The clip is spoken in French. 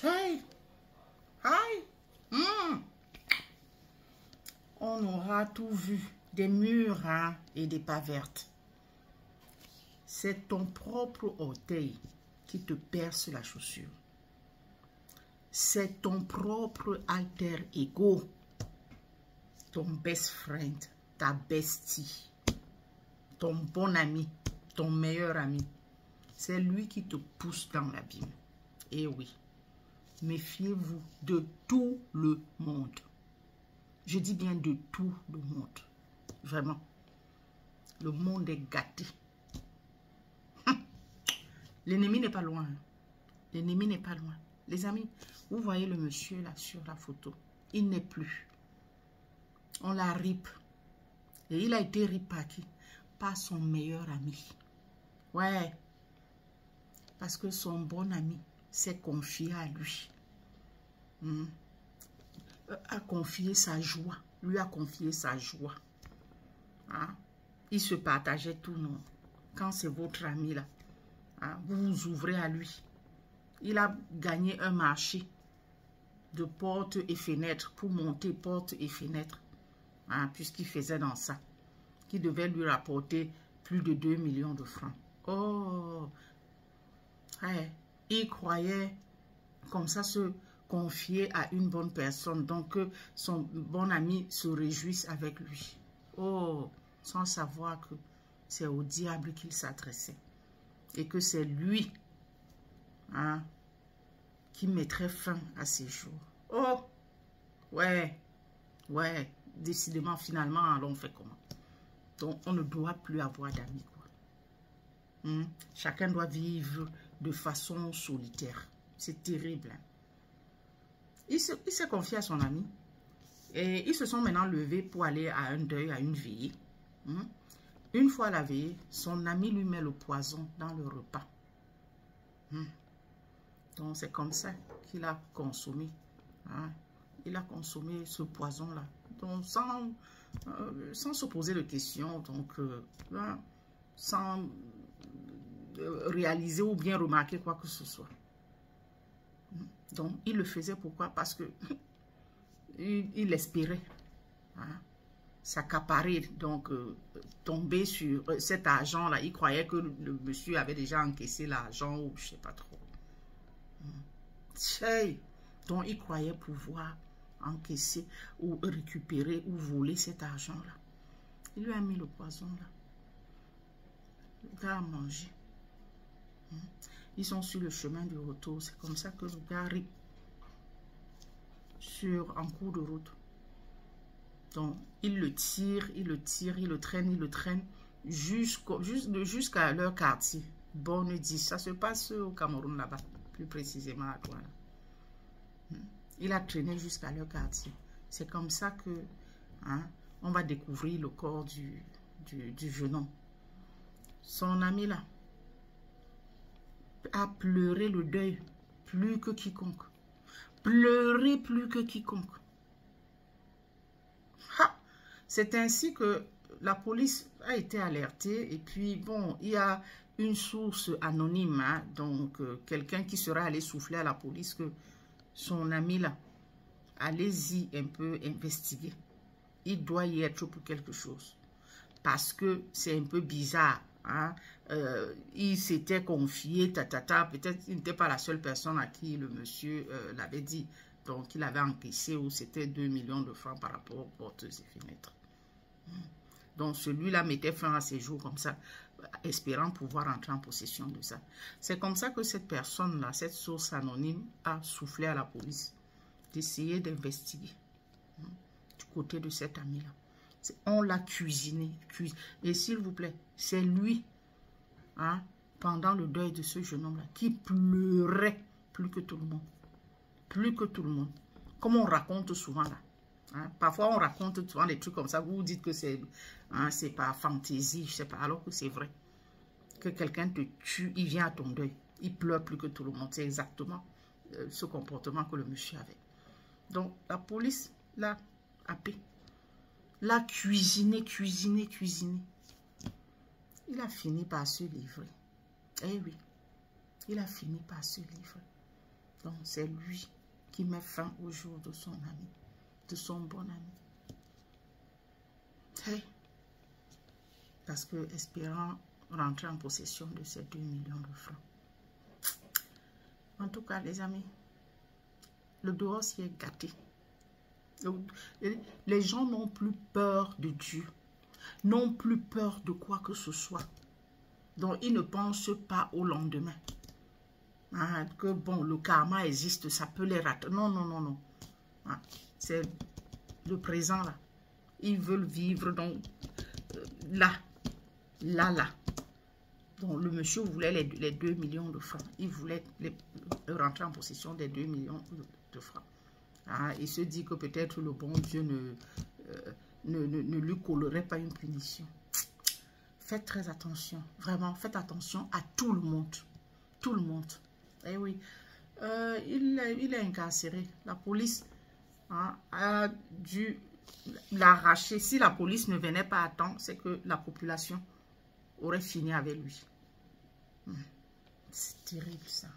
Hey. Aïe. On aura tout vu. Des murs hein, et des pas vertes. C'est ton propre orteil qui te perce la chaussure. C'est ton propre alter ego. Ton best friend, ta bestie, ton bon ami, ton meilleur ami. C'est lui qui te pousse dans l'abîme. Et oui, méfiez-vous de tout le monde. Je dis bien de tout le monde. Vraiment. Le monde est gâté. L'ennemi n'est pas loin. L'ennemi n'est pas loin. Les amis, vous voyez le monsieur là sur la photo. Il n'est plus. On l'a rip. Et il a été rip par qui? Par son meilleur ami. Ouais. Parce que son bon ami s'est confié à lui. A confié sa joie. Lui a confié sa joie. Hein? Il se partageait tout, non? Quand c'est votre ami là, hein? Vous vous ouvrez à lui. Il a gagné un marché de portes et fenêtres pour monter portes et fenêtres. Hein? Puisqu'il faisait dans ça. Qui devait lui rapporter plus de 2 millions de francs. Oh! Ouais. Il croyait comme ça se confier à une bonne personne. Donc son bon ami se réjouisse avec lui. Oh! Sans savoir que c'est au diable qu'il s'adressait. Et que c'est lui hein, qui mettrait fin à ses jours. Oh! Ouais. Ouais. Décidément, finalement, alors on fait comment? Donc, on ne doit plus avoir d'amis. Chacun doit vivre de façon solitaire. C'est terrible. Hein? Il s'est confié à son ami. Et ils se sont maintenant levés pour aller à un deuil, à une veillée. Une fois la veillée, son ami lui met le poison dans le repas. Donc, c'est comme ça qu'il a consommé. Hein? Il a consommé ce poison-là. Donc, sans se poser de questions. Donc, sans réaliser ou bien remarquer quoi que ce soit. Donc, il le faisait pourquoi? Parce que il espérait s'accaparer, donc tomber sur cet argent-là. Il croyait que le monsieur avait déjà encaissé l'argent ou je ne sais pas trop. Donc, il croyait pouvoir encaisser ou récupérer ou voler cet argent-là. Il lui a mis le poison là. Le gars a mangé. Ils sont sur le chemin du retour. C'est comme ça que le gars arrive en cours de route. Donc, il le tire, il le traîne jusqu'à leur quartier. Bonne 10. Ça se passe au Cameroun là-bas, plus précisément à Douala. Il a traîné jusqu'à leur quartier. C'est comme ça que on va découvrir le corps du jeune homme. Son ami là a pleuré le deuil plus que quiconque. Pleurer plus que quiconque. C'est ainsi que la police a été alertée et puis bon, il y a une source anonyme, donc quelqu'un qui sera allé souffler à la police que son ami là, allez-y un peu investiguer. Il doit y être pour quelque chose. Parce que c'est un peu bizarre. Il s'était confié, peut-être il n'était pas la seule personne à qui le monsieur l'avait dit. Donc, il avait encaissé ou c'était 2 millions de francs par rapport aux portes et fenêtres. Donc, celui-là mettait fin à ses jours comme ça, espérant pouvoir entrer en possession de ça. C'est comme ça que cette personne-là, cette source anonyme, a soufflé à la police d'essayer d'investiguer du côté de cet ami-là. On l'a cuisiné. Et s'il vous plaît, c'est lui, pendant le deuil de ce jeune homme-là, qui pleurait plus que tout le monde. Plus que tout le monde. Comme on raconte souvent là. Parfois, on raconte souvent des trucs comme ça. Vous dites que c'est pas fantaisie, je sais pas. Alors que c'est vrai. Que quelqu'un te tue, il vient à ton deuil. Il pleure plus que tout le monde. C'est exactement ce comportement que le monsieur avait. Donc, la police l'a happé. L'a cuisiné. Il a fini par se livrer. Eh oui. Il a fini par se livrer. Donc, c'est lui qui met fin au jour de son ami, de son bon ami. Hey. Parce que, espérant rentrer en possession de ces 2 millions de francs. En tout cas, les amis, le dehors s'y est gâté. Les gens n'ont plus peur de Dieu, n'ont plus peur de quoi que ce soit. Donc, ils ne pensent pas au lendemain. Ah, que bon, le karma existe, ça peut les rater. Non, non, non, non. Ah, c'est le présent là. Ils veulent vivre donc là. Donc, le monsieur voulait les 2 millions de francs. Il voulait rentrer en possession des 2 millions de francs. Ah, il se dit que peut-être le bon Dieu ne lui collerait pas une punition. Faites très attention. Vraiment, faites attention à tout le monde. Tout le monde. Eh oui. Il est incarcéré. La police a dû l'arracher. Si la police ne venait pas à temps, c'est que la population aurait fini avec lui. C'est terrible ça.